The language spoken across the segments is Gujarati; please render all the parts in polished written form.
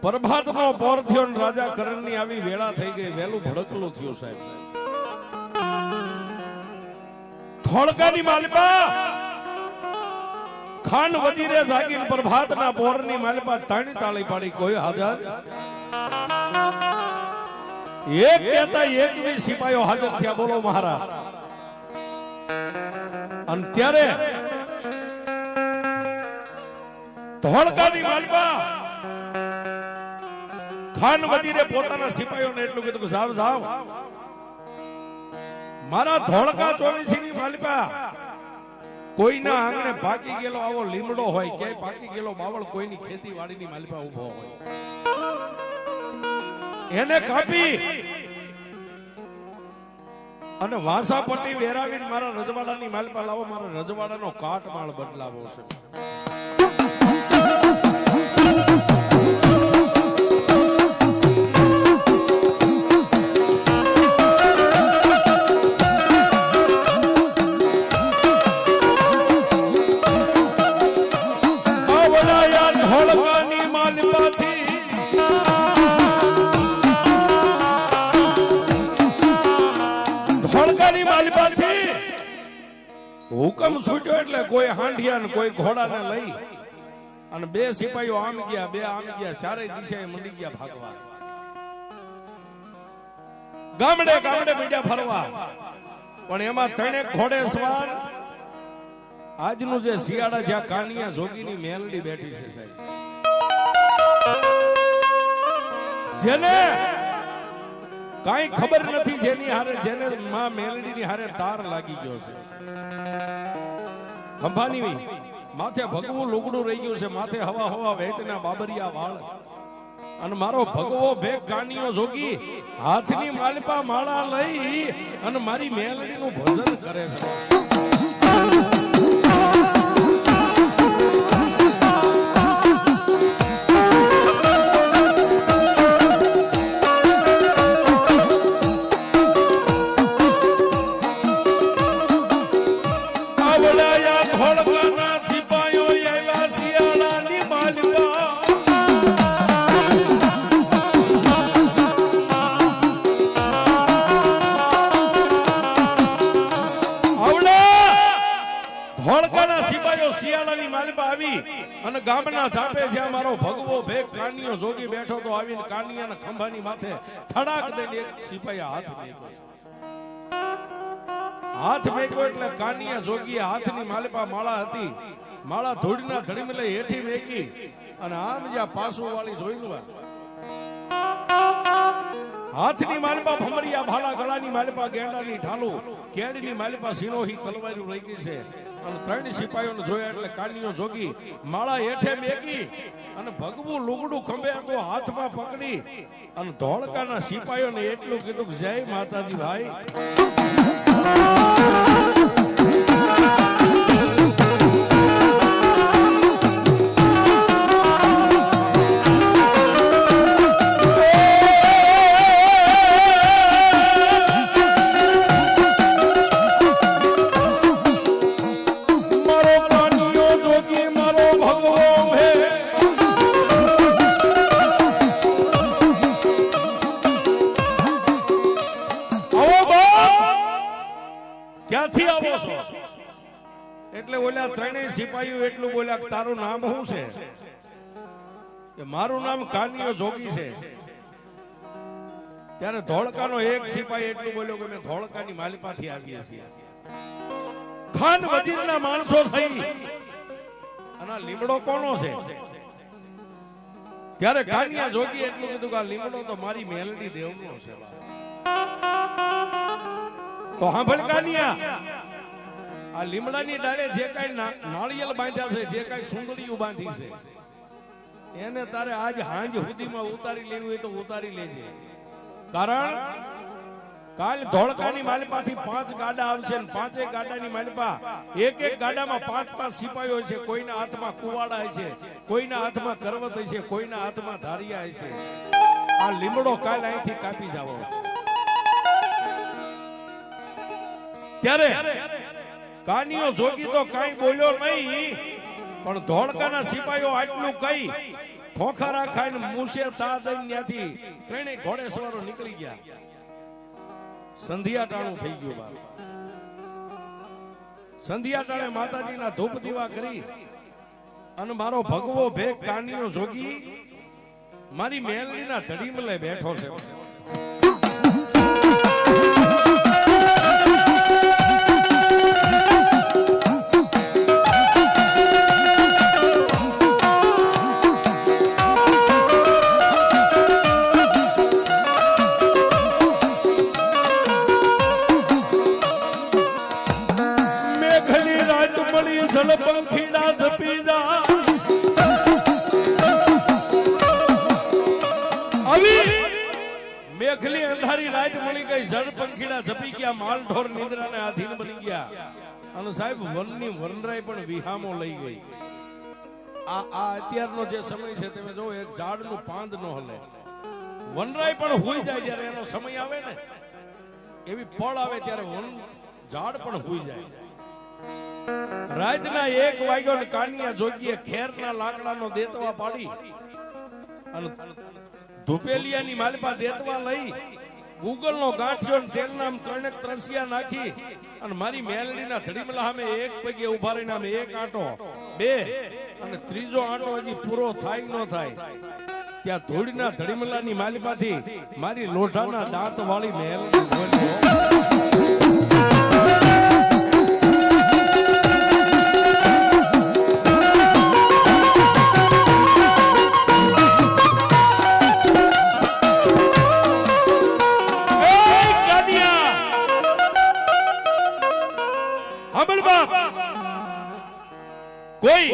પ્રભાતનો પોર થયો ને રાજા કરણની આવી વેળા થઈ ગઈ, વેલું ભડકલું થયું સાહેબ. ધોળકાની માલિપા ખાન વજીરે જાગીને પ્રભાતના પોરની માલિપા તાણી તાળી પાડી, કોઈ હાજર એક કહેતા 21 સિપાહીઓ હાજર થયા. બોલો મહારાજ. અને ત્યારે ધોળકાની માલિપા ખાન વજીરે પોતાના સિપાહીઓને એટલું કીધું કે જાવ જાવ, મારા ધોળકા 24 ની માલિપા કોઈના આંગણે પાકી ગયેલો આવો લીમડો હોય, ક્યાંય પાકી ગયેલો બાવળ કોઈની ખેતીવાડીની માલિપા ઉભો હોય, એને કાપી અને વાસા પટ્ટી વેરાવીને મારા રજવાડાની માલિપા લાવો, મારા રજવાડાનો કાટમાળ બદલાવો છે. હુકમ છૂટ્યો એટલે કોઈ હાંડિયા ને કોઈ ઘોડાને લઈ અને બે સિપાહીઓ આમ ગયા, બે આમ ગયા, ચારેય દિશાએ મંડી ગયા ભાગવા. ગામડે ગામડે મીડિયા ફરવા, પણ એમાં ત્રણેક ઘોડે સવાર આજનું જે શિયાળા જ્યાં કાનિયા જોગીની મેલડી બેઠી છે સાહેબ, જેને કાઈ ખબર નથી, જેની હારે જેને માં મેલડીની હારે તાર લાગી ગયો છે. ખંભાની માથે ભગવું લુગડું રહી ગયું છે, માથે હવા હવા વેતના બાબરિયા વાળ, અને મારો ભગવો ભેગ કાનિયો જોગી હાથની માલિપા માળા લઈ અને મારી મેલડીનું ભજન કરે છે. અને ગામના ચાપે જ્યાં મારો ભગવો ભેગ કાનિયો જોગી બેઠો તો આવીને કાનિયાના ખંભાની માથે થડાક દઈને એક સિપાહી હાથ મેક્યો એટલે કાનિયા જોગી હાથની માલિપા માળા હતી, માળા ધૂળના ધડીમે લઈ હેઠી મેકી અને આમ જ્યાં પાસું વાળી જોઈલું હાથની માલિપા ભમરિયા ભાલા ગળાની માલિપા ગેંડાની ઢાલું, કેડીની માલિપા સિરોહી તલવારી રહી ગઈ છે. અને ત્રણ સિપાહીઓને જોયા એટલે કાનિયો જોગી માળા હેઠે મેકી અને ભગવું લુગડું ખંભે તો હાથમાં પકડી અને ધોળકાના સિપાહીઓને એટલું કીધું કે જય માતાજી ભાઈ. ક્યાંથી આવો છો? એટલે ઓલા ત્રણેય સિપાહીઓ એટલું બોલ્યા, તારું નામ શું છે? કે મારું નામ કાનિયો જોગી છે. ત્યારે ધોળકાનો એક સિપાહી એટલું બોલ્યો કે મેં ધોળકાની માલિપાથી આવીએ છીએ. ખાન વજીરના માણસો થઈ અને લીમડો કોનો છે? ત્યારે કાનિયા જોગી એટલું કીધું કે આ લીમડો તો મારી મેલડી દેવનો છે. તો સાંભળ કાનિયા, આ લીમડાની ડાળે જે કઈ નાળિયેર બાંધ્યા છે, જે કઈ સુંદરીઓ બાંધી છે, એને તારે આજ હાંજ સુધીમાં ઉતારી લેવી હોય તો ઉતારી લેજે. કારણ કાલ ધોળકાની માલિપાથી 5 ગાડા આવશે ને 5 ગાડાની માલિપા એક ગાડામાં 5 સિપાહીઓ છે. કોઈના હાથમાં કુવાડા છે, કોઈના હાથમાં કરવત છે, કોઈના હાથમાં ધારિયા છે. આ લીમડો કાલ અહીંથી કાપી જાવો. ત્યારે કાનિયો જોગી તો કાઈ બોલ્યો નહીં, પણ ધોળકાના સિપાહીઓ આટલું કહી ખોખારા ખાઈને મૂસે તા જઈને ત્યાંથી ત્રણેય ઘોડેસવારો નીકળી ગયા. સંધ્યા ટાણું થઈ ગયું બાપ. સંધ્યા ટાણે માતાજીના ધૂપ દીવા કરી અને મારો ભગવો ભેગ કાનિયો જોગી મારી મેલડીના ધડીમલે બેઠો છે. પંખીડા ઝપી જા આવી મેઘલી અંધારી રાત મળી ગઈ. જળ પંખીડા ઝપી ગયા. માલ ઢોર નિંદ્રાને આધીન બની ગયા. અને સાહેબ વનની વનરાય પણ વિહામો લઈ ગઈ. આ અત્યારનો જે સમય છે તમે જો એક ઝાડનું પાંદ ન હલે, વનરાય પણ હોઈ જાય. જ્યારે એનો સમય આવે ને એવી પળ આવે ત્યારે વન ઝાડ પણ હોઈ જાય. રાતના 1 વાગ્યો ને કાનિયા જોગીએ ખેરના લાકડાનો દેતવા પાડી અને ધુપેલિયાની માલપા દેતવા લઈ ગૂગલનો ગાંઠિયો ને તેલના ત્રણેક ત્રસિયા નાખી અને મારી મેલડીના ધડીમલા સામે એક પગે ઉભા રહીને આમે એક આંટો, બે અને ત્રીજો આંટો હજી પૂરો થાય ન થાય ત્યાં ધૂળના ધડીમલાની માલપાથી મારી લોઢાના દાંત વાળી મેલડી બોલ્યો. કોઈ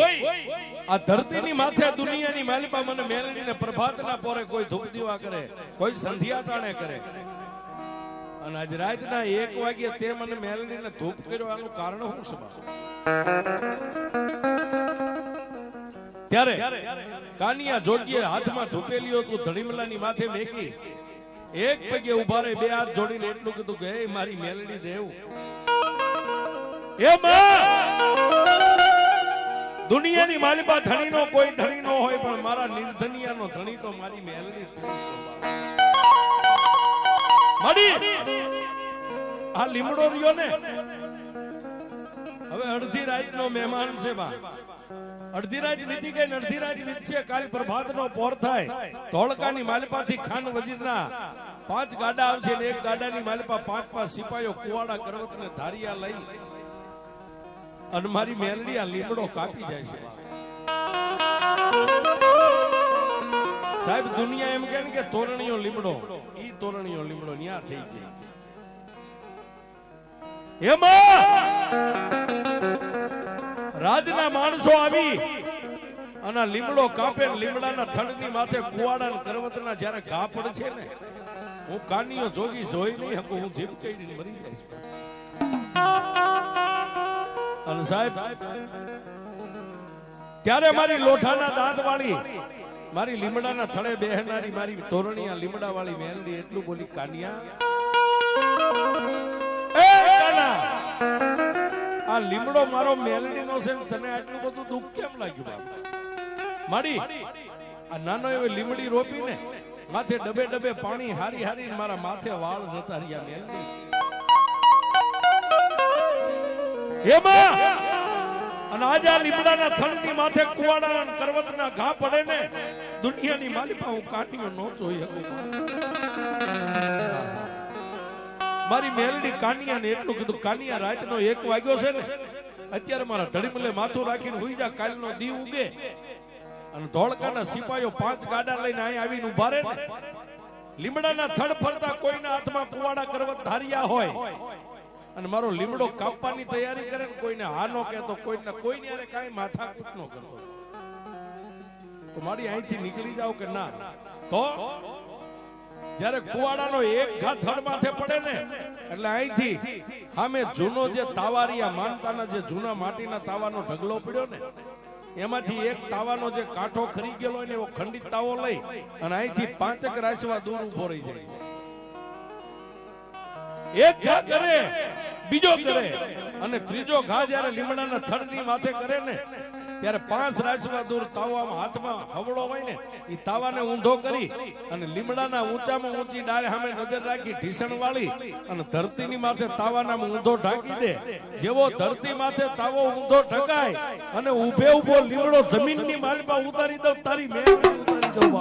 આ ધરતીની માથે દુનિયાની માલિપા મને મેલડીને પ્રભાતના પોરે કોઈ ધૂપ દીવા કરે, કોઈ સંધ્યા ટાણે કરે અને આજ રાતના 1 વાગ્યે તે મને મેલડીને ધૂપ કર્યો. આનું કારણ શું છે? ત્યારે કાનિયા જોગીએ હાથમાં ધૂપેલીઓ તું ધડીમલાની માથે મેકી એક પગે ઉભા રહી બે હાથ જોડીને એટલું કીધું કે હે મારી મેલડી દેવ, એ દુનિયાની માલિપા ધણીનો કોઈ ધણી નો હોય પણ મારા નિર્ધનિયાનો ધણી તો મારી મેલડી મારી આ લીમડો રહ્યો ને હવે અડધી રાતનો મહેમાન છે બા. અડધી રાત વીતી ગઈ ને અડધી રાત વીતશે. કાલ પ્રભાતનો પોર થાય. ધોળકાની માલિપાથી ખાન વજીરના 5 ગાડા આવશે ને એક ગાડાની માલિપા 5 સિપાહીઓ કુવાડા કરવતને ધારિયા લઈ અને મારી મેલડી આ લીમડો કાપી જાય છે. સાહેબ દુનિયા એમ કે તોરણીયો લીમડો, ઈ તોરણીયો લીમડો ન્યા થઈ ગઈ. એમાં રાજના માણસો આવી અને લીમડો કાપે લીમડાના થડની માથે કુવાડા ને કરવતના જ્યારે ઘા પડશે ને હું કાનિયો જોગી જોઈ નહીં હકું, હું જીભ ચડીને મરી જઈશ. અને સાહેબ ત્યારે મારી લોઠાના દાંત વાળી મારી લીમડાના થડે બેહનારી મારી તોરણીયા લીમડા વાળી મેલડી એટલું બોલી, કાનિયા એ કાના આ લીમડો મારો મેલડી નો છે, તને આટલું બધું દુઃખ કેમ લાગ્યું બાપ? માડી આ નાનો એવો લીમડી રોપીને માથે ડબે ડબે પાણી હારી હારી મારા માથે વાળ જતા રહ્યા મેલડી. એમાં અને આજે આ લીમડાના થડની માથે કુવાડા કરવતના ઘા પડે ને દુનિયાની માલિપા હું કાઢીઓ ન જોઈ શકું. મારી મેલડી કાનિયાને એટલું કીધું, કાનિયા રાતનો 1 વાગ્યો છે ને અત્યારે મારા ધડીમલે માથું રાખીને હુઈ જા, કાલનો દી ઉગે અને ધોળકાના સિપાહીઓ 5 ગાડા લઈને અહીં આવીને ઉભા રહે ને લીમડાના થડ ફરતા કોઈના હાથમાં કુવાડા કરવત ધારિયા હોય અને મારો લીમડો કાપવાની તૈયારી કરે ને કોઈને હા નો કહેતો, કોઈને યારે કાંઈ માથાકૂટ નો કરતો, તો મારી અહીંથી નીકળી જાવ કે ના. તો જ્યારે કુવાડાનો એક ઘા થડ માથે પડે ને એટલે અહીંથી સામે જૂનો જે તાવારિયા માનતાના જે જૂના માટીના તાવાનો ઢગલો પડ્યો ને એમાંથી એક તાવાનો જે કાંઠો ખરી ગયેલો ને એવો ખંડિત તાવો લઈ અને અહીંથી 5 રાસવા દૂર ઉભો રહી જાય. એક ઘા કરે બીજો કરે અને ત્રીજો ઘા જયારે લીમડાના થડની માથે કરે ને ત્યારે 5 રાશિમાં દૂર તાવામાં હાથમાં હવળો હોય ને એ તાવાને ઊંધો કરી અને લીમડાના ઊંચામાં ઊંચી ડાળે સામે નજર રાખી ઢીસણ વાળી અને ધરતીની માથે તાવાના ઊંધો ઢાંકી દે. જેવો ધરતી માથે તાવો ઊંધો ઢકાય અને ઊભે ઊભો લીમડો જમીનની માલમાં ઉતારી દઉં તારી મેં ઉતારી દઉં.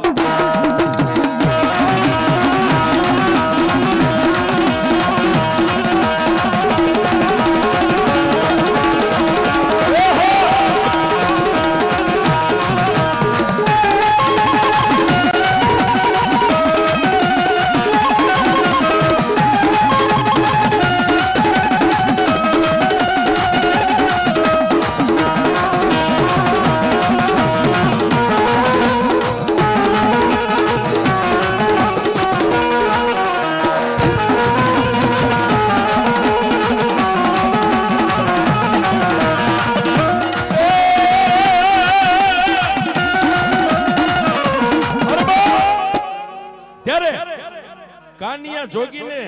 કાનિયા જોગીને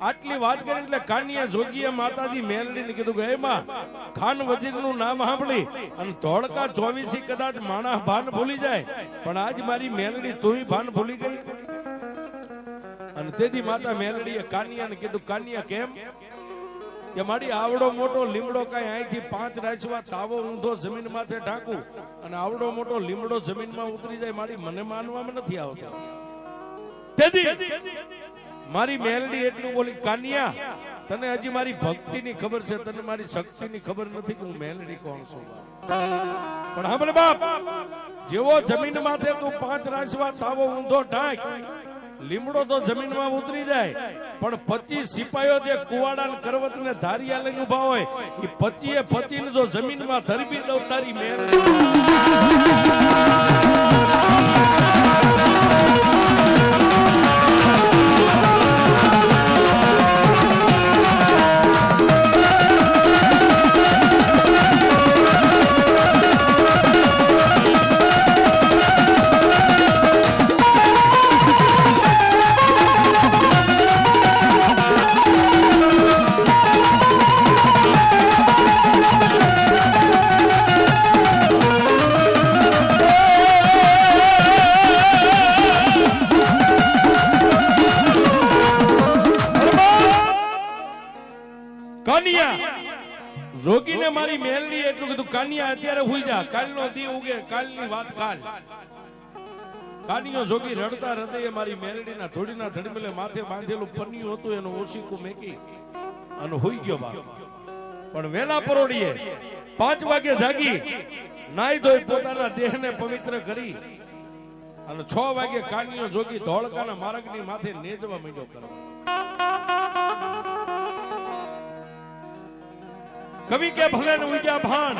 આટલી વાત કરી એટલે કાનિયા જોગીએ માતાજી મેલડીને કીધું કે હે માં, ખાન વજીરનું નામ સાંભળી અને ધોળકા 24 કદાચ માણસ ભાન ભૂલી જાય, પણ આજ મારી મેલડી તુંય ભાન ભૂલી ગઈ. અને તેથી માતા મેલડીએ કાનિયાને કીધું, કાનિયા કેમ? કે મારી આવડો મોટો લીમડો કઈ અહીંથી 5 રાશિમાં તાવો ઊંધો જમીન માથે ઢાંકું અને આવડો મોટો લીમડો જમીનમાં ઉતરી જાય, મારી મને માનવામાં નથી આવતો. મારી મેલડી એટલું બોલી, કાનિયા તને હજી મારી ભક્તિની ખબર છે, તને મારી શક્તિની ખબર નથી કે હું મેલડી કોણ છું. પણ સાંભળ બાપ, જેવો જમીન માથે તું 5 રાશિમાં તાવો ઊંધો ઢાંક, લીમડો તો જમીનમાં ઉતરી જાય, પણ 25 સિપાહીઓ જે કુવાડા ને કરવત ને ધારિયા લઈને ઉભા હોય, એ 25 જો જમીનમાં ધરબી દઉં તારી મેલડી. જોગીને મારી મેલડી એટલું કીધું, કાનિયા અત્યારે હુઈ જા, કાલનો દી ઉગે, કાલની વાત કાલ. કાનિયો જોગી રડતા હૃદયે મારી મેલડીના ધોડીના ધડમલે માથે બાંધેલું પન્યું હતું એનું ઓશીકું મેકી અને હુઈ ગયો બાપ. પણ વેલા પરોડીએ 5 વાગે જાગી નાઈ ધોઈ પોતાના દેહને પવિત્ર કરી અને 6 વાગે કાનિયો જોગી ધોળકાના માર્ગની માથે નેજવા માંડ્યો કરવા. કવિ કે ભલે ને ઉગ્યા ભાણ,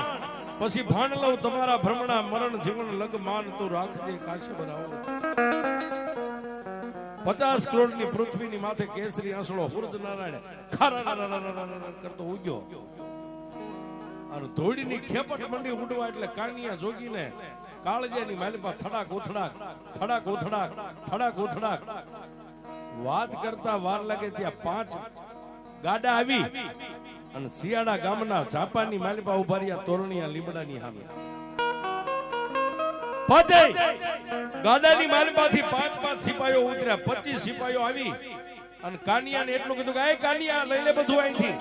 પછી ભાણ લઉં તમારા ભ્રમણા મરણ જીવન લગ માન તું રાખજે કાશે બનાવો. 50 કરોડની પૃથ્વીની માથે કેસરી આંસળો સૂરજ નારાયણ ખારા કરતો ઉગ્યો અને ધોડીની ખેપટ મંડી ઉડવા એટલે કાનિયા જોગીને કાળજેની માલિપા થડાક ઉથડાક થડાક ઉથડાક થડાક ઉથડાક વાત કરતા વાર લાગે ત્યાં 5 ગાડા આવી અને શિયાળા ગામના જાપાની માલિપા ઉભા રહ્યા તોરણિયા લીમડાની સામે. ગાડાની માલિપાથી 5 સિપાહીઓ ઉતર્યા, 25 સિપાહીઓ આવી અને કાનિયાને એટલું કીધું કે કાનિયા લઈ લે બધું અહીંથી.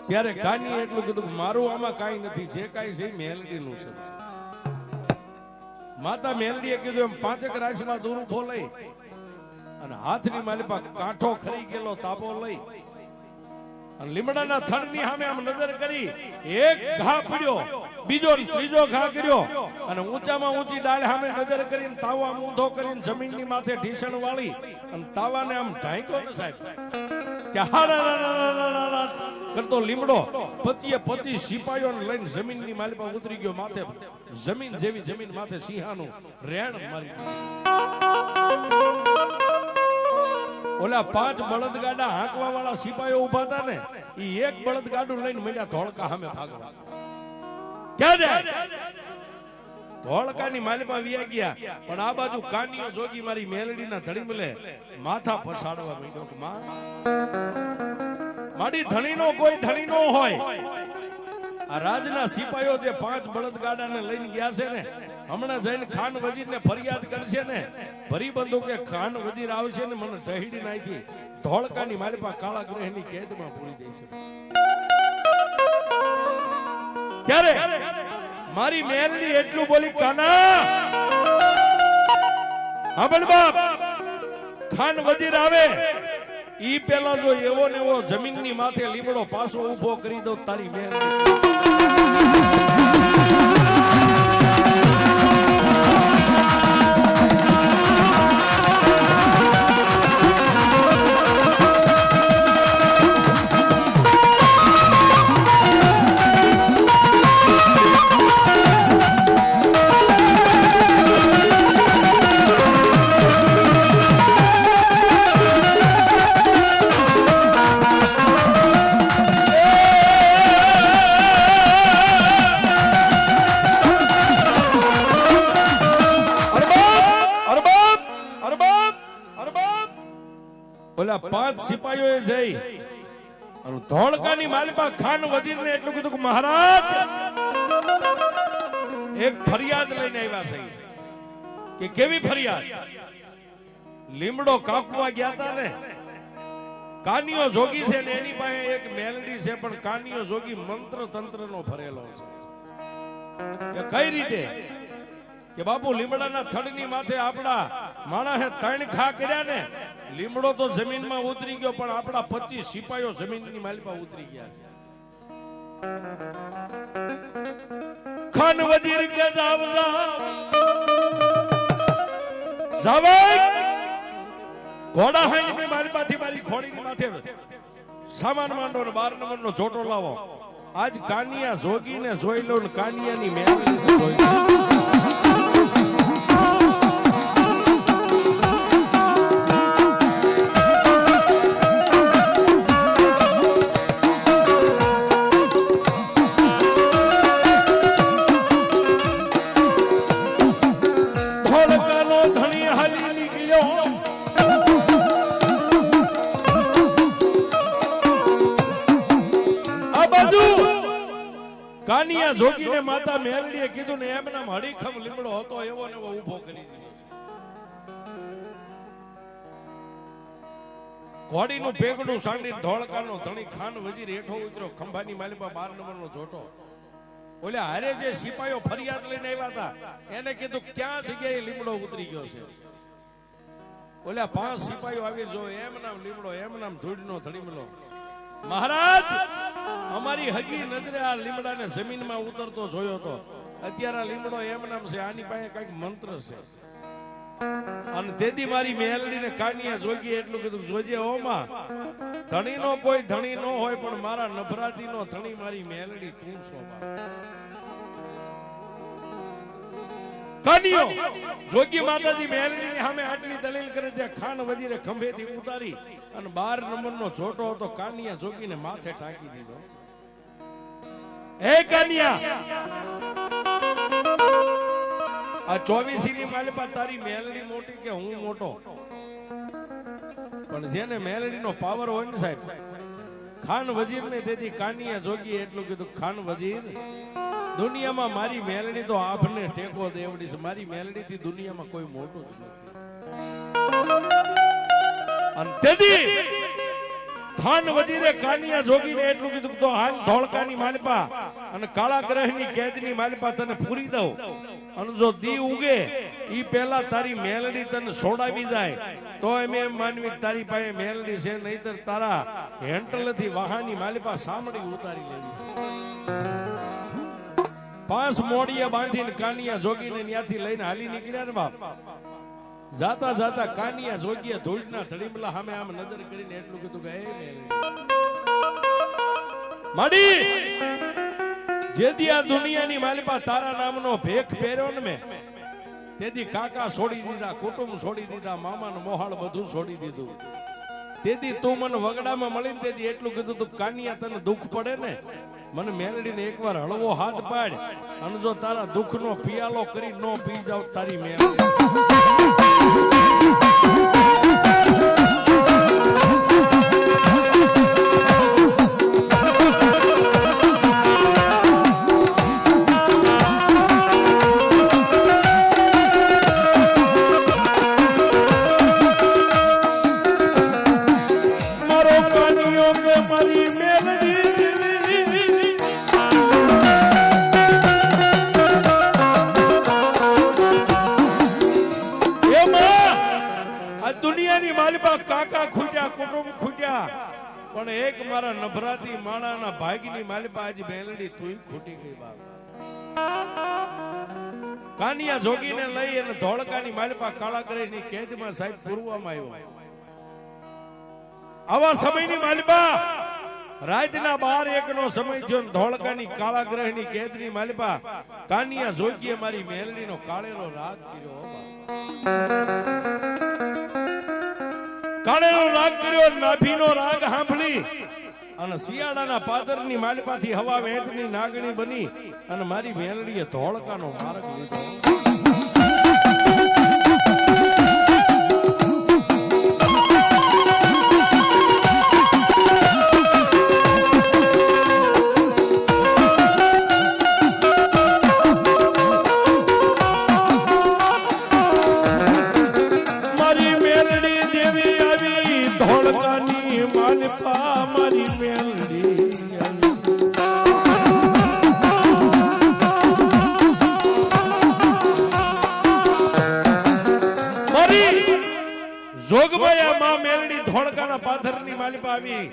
ત્યારે કાનિયાએ એટલું કીધું કે મારું આમાં કાંઈ નથી, જે કાંઈ છે મેલડીનું છે. માતા મેલડીએ કીધું એમ 5 રાશિમાં દૂર ઉભો લઈ અને હાથની માલિપા કાંઠો ખરી ગયેલો તાબો લઈ અને લીમડાના થડની સામે આમ નજર કરી એક ઘા પડ્યો, બીજો ત્રીજો ઘા કર્યો અને ઊંચામાં ઊંચી ડાળ સામે નજર કરીને તાવો આમ ઊંધો કરીને જમીનની માથે ઢીસણ વાળી અને તાવાને આમ ઢાંક્યો ને સાહેબ, કે હારા કરતો લીમડો 25 સિપાહીઓને લઈને જમીનની માલિપા ઉતરી ગયો. માથે જમીન જેવી જમીન માથે સિંહાનું રેણ મારી. ઓલા 5 બળદગાડા હાંકવા વાળા સિપાહીઓ ઉભા હતા ને, ઈ એક બળદગાડું લઈને મીંડ્યા ધોળકા સામે ભાગવા. ક્યાં જાય? ધોળકાની માલિપા વિયા ગયા, પણ આ બાજુ કાનિયો જોગી મારી મેલડીના ધડીમલે માથા પછાડવા માંડ્યો કે માં, મારી ધણીનો કોઈ ધણી નો હોય આ રાજના સિપાહીઓ જે 5 બળદગાડાને લઈને ગયા છે ને, હમણાં જઈને ખાન વજીરને ફરિયાદ કરશે ને, ભરી બંદૂકે ખાન વજીર આવશે ને મને ઢહીડી નાખી ધોળકાની મારી પાસે કાળા ગ્રહની કેદમાં પૂરી દે છે. ક્યારે મારી મેલની એટલું બોલી, કાના હા બળ બાપ, ખાન વજીર આવે ઈ પેલા જો એવો ને એવો જમીનની માથે લીમડો પાછો ઉભો કરી દો તારી મેલ. ઓલા 5 સિપાહીઓએ જઈ ધોળકાની માલિપા ખાન વજીરને એટલું કીધું કે મહારાજ એક ફરિયાદ લઈને આવ્યા છે. કે કેવી ફરિયાદ? લીમડો કાપવા ગયા હતા ને, કાનિયો જોગી છે ને એની પાસે એક મેલડી છે, પણ કાનિયો જોગી મંત્ર તંત્રનો ભરેલો છે. કઈ રીતે? કે બાપુ લીમડાના થડની માથે આપણા માણસે 3 ખા કર્યા ને, લીમડો તો જમીનમાં ઉતરી ગયો પણ આપણા 25 સિપાહીઓ જમીનની માલિપા ઉતરી ગયા છે. ખાન વજીર કે ઘોડા હાઈની માલિપાથી મારી ઘોડીની માથે સામાન માંડો ને 12 નંબરનો જોટો લાવો. આજ કાનિયા જોગીને જોઈ લો ને કાનિયાની મેલડીને જોઈ લો. કાનિયા જોગીને માતા મેલડીએ કીધું ને એમ નામ હડીખમ લીમડો હતો એવો ને એવો ઊભો કરી દીધો. ઘોડીનું પેગડું સાંડી ધોળકાનો ધણી ખાન વજીર હેઠો ઉતર્યો. ખંભાની માલિપા 12 નંબરનો જોટો. ઓલે હારે જે સિપાહીઓ ફરિયાદ લઈને આવ્યા હતા એને કીધું ક્યાં જગ્યાએ લીમડો ઉતરી ગયો છે. ઓલા 5 સિપાહીઓ આવી જો એમ નામ લીમડો, એમ નામ ધૂળનો ધડીમલો. મહારાજ અમારી હગી નજરે આ લીમડાને જમીનમાં ઉતરતો જોયો તો. અત્યારે આ લીમડો એમ નામ છે, આની પાસે કઈક મંત્ર છે. અને તેથી મારી મેલડીને કાનિયા જોગી એટલું કીધું, જોજે ઓમાં ધણીનો કોઈ ધણી ન હોય પણ મારા નભરાતીનો ધણી મારી મેલડી તું છો. કાનિયો જોગી માતાજી મેલડીની સામે આટલી દલીલ કરે ત્યાં ખાન વજીરે ખંભેથી ઉતારી અને 12 નંબરનો જોટો હતો કાનિયા જોગીને માથે ટાંકી દીધો. હે કાનિયા, આ 24 ની માલિપા તારી મેલડી મોટી કે હું મોટો? પણ જેને મેલડીનો પાવર હોય ને સાહેબ, ખાન વજીરને તેથી કાનિયા જોગીએ એટલું કીધું, ખાન વજીર દુનિયામાં મારી મેલડી તો આપને ટેકો દેવડી છે. મારી મેલડી થી દુનિયામાં કોઈ મોટું જ નથી. અને તેથી ખાન વજીરે કાનિયા જોગીને એટલું કીધું તો હાલ ધોળકાની માલિપા અને કાળા ગ્રહની કેદની માલિપા તને પૂરી દઉં. અને જો દી ઉગે ઈ પહેલા તારી મેલડી તને છોડાવી જાય તો એમ માનવી તારી પાસે મેલડી છે, નહીતર તારા હેન્ટલથી વાહાની માલિપા સામડી ઉતારી લેવી છે. 5 મોડીએ બાંધીને કાનિયા જોગીને ત્યાંથી લઈને હાલી નીકળ્યા ને બાપ. જાતા જાતા કાનિયા જોગીએ ધૂળના ધડીમલા સામે આમ નજર કરીને એટલું કીધું કે હે મેલડી માડી, જેથી આ દુનિયાની માલિપા તારા નામનો ભેખ પહેર્યો ને મેં, તેથી કાકા છોડી દીધા, કુટુંબ છોડી દીધા, મામાનો મોહાળ બધું છોડી દીધું. તેથી તું મને વગડામાં મળીને તેથી એટલું કીધું તું કાનિયા તને દુઃખ પડે ને મને મેલડીને એકવાર હળવો હાથ પાડ, અને જો તારા દુઃખનો પિયાલો કરી નો પી જાવ તારી મેલડી. માલિપા કાકા ખૂટ્યા, કુટુંબ ખૂટ્યા, પણ એક મારા નભરાતી માણાના ભાગની માલિપા આજ મેલડી તું ખૂટી ગઈ બાપ. કાનિયા જોગીને લઈ અને ધોળકાની માલિપા કાળાગરેની કેદમાં સાહેબ પૂરવામાં આવ્યો. આવા સમયની માલિપા રાતના 12-1 નો સમય થયો. ધોળકાની કાળાગ્રહની કેદની માલિપા કાનિયા જોગીએ મારી મેલડીનો કાળેલો રાગ કર્યો. કાળેલો રાગ કર્યો, નાભીનો રાગ સાંભળી અને શિયાળાના પાદરની માલિપાથી હવા વેદની નાગણી બની અને મારી મેલડીએ ધોળકાનો માર્ગ લીધો. જોગમાયા માં મેલડી ધોળકાના પાથરની માલિપા આવી,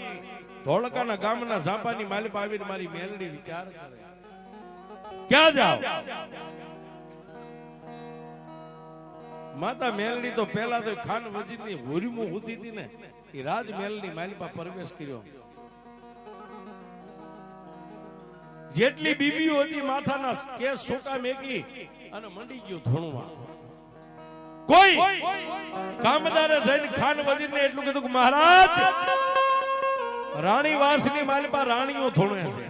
ધોળકાના ગામના ઝાંપાની માલિપા આવી. મારી મેલડી વિચાર કરે ક્યાં જાવ. માતા મેલડી તો પહેલા તો ખાન વજીરની હુરીમું હુતી હતી ને એ રાજ મેલની માલિપા પ્રવેશ કર્યો. જેટલી બીબીઓ હતી માથાના કેસ છોટા મેકી અને મંડી ગયો ધોણવા. કોઈ કામદારે જઈને ખાન વજીરને એટલું કીધું કે મહારાજ રાણી વાસની માલિપા રાણીઓ ધોણે છે.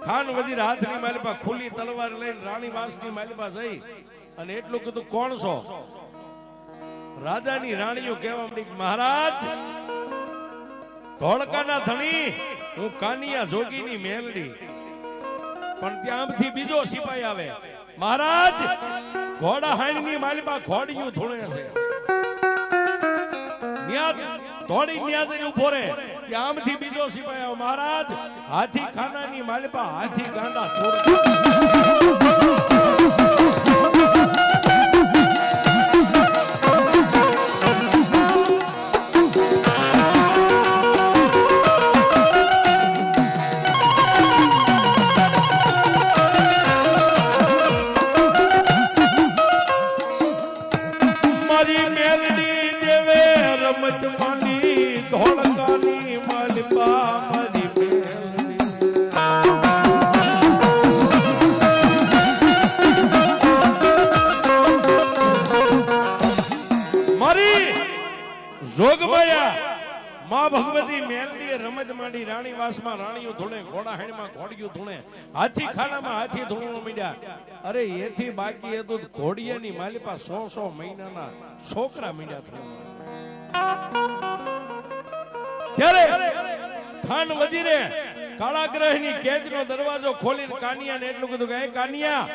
ખાન વજીર હાથની માલિપા ખુલ્લી તલવાર લઈને રાણી વાસની માલિપા જઈ અને એટલું કીધું કોણ છો. રાજાની રાણીઓ કહેવા માંડી મહારાજ ધોળકાના ધણી હું કાનિયા જોગીની મેલડી. પણ ત્યાંથી બીજો સિપાઈ આવે, મહારાજ ઘોડા હાઈની માલિપા ઘોડિયું ધોણે છે. થોડી ન્યા જઈને ઉભો રહે, આમથી બીજો સિપાઈ આવે, મહારાજ હાથી ખાનાની માલિપા હાથી ગાંડા થોડ. જોગમાયા માં ભગવતી મેલડીએ રમત માંડી. રાણી વાસમાં રાણીઓ ધૂણે, ઘોડા હાઈમાં ઘોડિયું ધૂણે, હાથી ખાનામાં હાથી ધૂણવા માંડ્યા. અરે એથી બાકી હતું ઘોડિયાની માલિપા 100 મહિનાના છોકરા માંડ્યા. ત્યારે ખાન વજીરે કાળાગ્રહની કેદનો દરવાજો ખોલીને કાનિયાને એટલું કીધું કે કાનિયા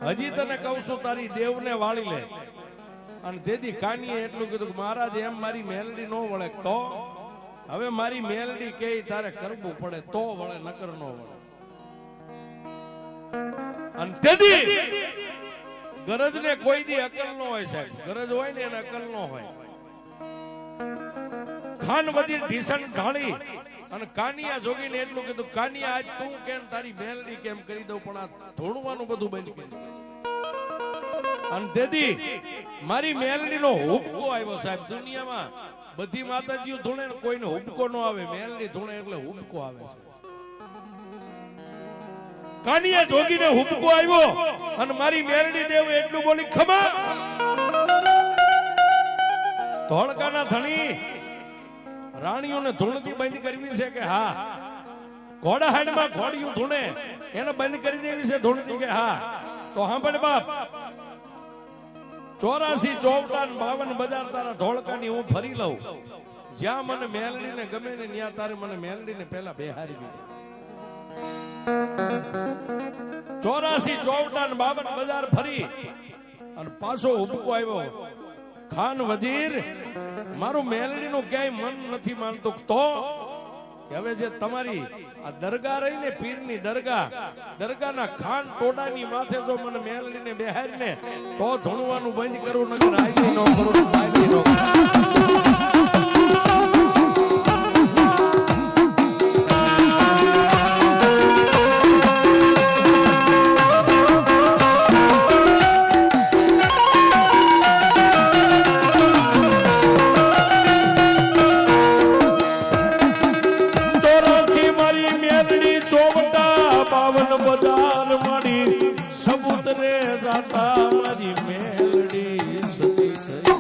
હજી તને કહું છું તારી દેવને વાળી લે. અને તેથી કાનીએ એટલું કીધું કે મહારાજ એમ મારી મેલડી નો વળે તો હવે મારી મેલડી કે તારે કરવું પડે તો વળે, નકર નો વળે. અને તેથી ગરજ ને કોઈ દી અકલ નો હોય સાહેબ, ગરજ હોય ને એને અકલ નો હોય. ખાન વજીર ઢીસણ ઢાળી અને કાનિયા જોગીને એટલું કીધું કાનિયા આજ તું કેમ તારી મેલડી કેમ કરી દઉં, પણ આ ધોણવાનું બધું બંધ કરી. અને તેથી મારી મેલડીનો હુબકો આવ્યો સાહેબ. દુનિયામાં બધી માતાજીઓ ધૂણે ને કોઈને હુબકો ન આવે, મેલડી ધૂણે એટલે હુબકો આવે છે. કાનિયા જોગીને હુબકો આવ્યો અને મારી મેલડી દેવ એટલું બોલી ખમા ધોળકાના ધણી રાણીઓને ધૂણથી બંધ કરવી છે કે હા. ઘોડા હાડમાં ઘોડિયું ધૂણે એને બંધ કરી દેવી છે ધૂણથી કે હા. તો સાંભળ બાપ, 84 54 52 બજાર તારા ધોળકાની હું ફરી લઉં. જ્યાં મને મેલડીને ગમે ને ત્યાં તારે મને મેલડીને પહેલા બેહારી દીધી. 84 54 52 બજાર ફરી અને પાછો હુબકો આવ્યો, ખાન વજીર મારું મેલડીનું ક્યાંય મન નથી માનતું તો હવે જે તમારી આ દરગાહ રહી ને પીરની દરગાહના ખાન ટોડાની માથે જો મને મેલડીને બેહારીને તો ધૂણવાનું બંધ કરું નકર આઈ નો કરું આઈ નો બજાર મારી સબૂતરે જાતા મારી મેલડી સતી થઈ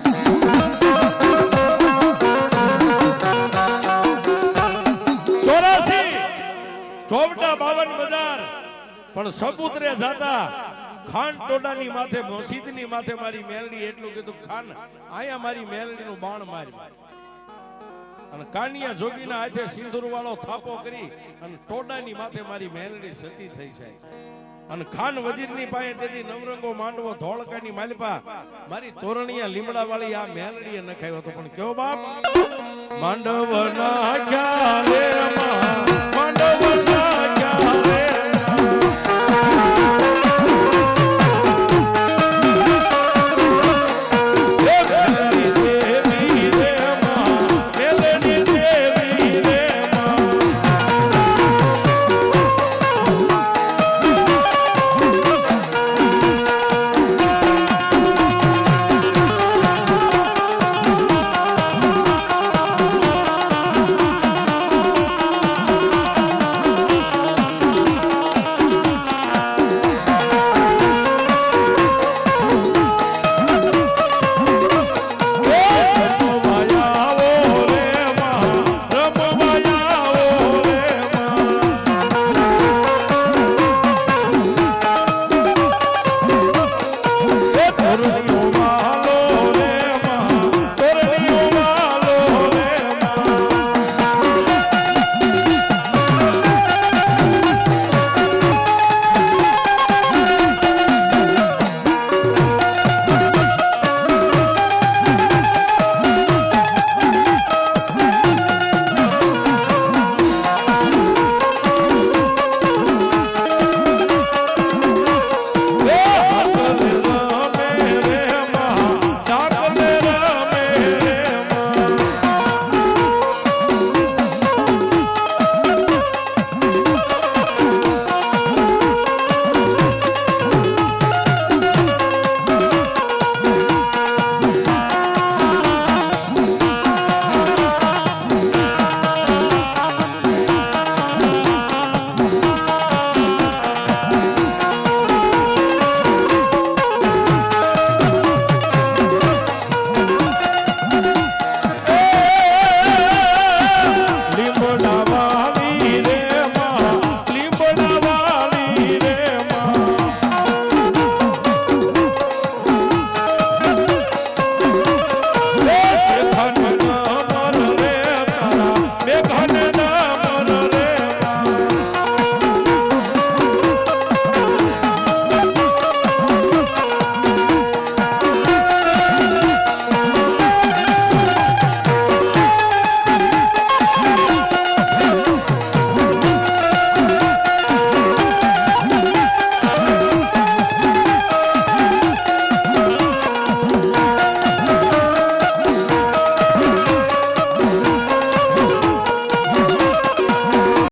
ચોરાસી ચોવટા 52 બજાર પણ સબૂતરે જાતા ખાન ટોડાની માથે મસ્જિદની માથે મારી મેલડી એટલું કીધું ખાન આયા મારી મેલડીનું બાણ મારી અને કાનિયા જોગીના હાથે સિંદૂર વાળો થાપો કરી અને ટોડાની માથે મારી મેલડી સતી થઈ જાય અને ખાન વજીરની પાસે તેથી નવરંગો માંડવો ધોળકાની માલપા મારી તોરણિયા લીમડા વાળી આ મેલડીએ નખાયો હતો પણ કેવો બાપ માંડવ નાખ્યા રે માં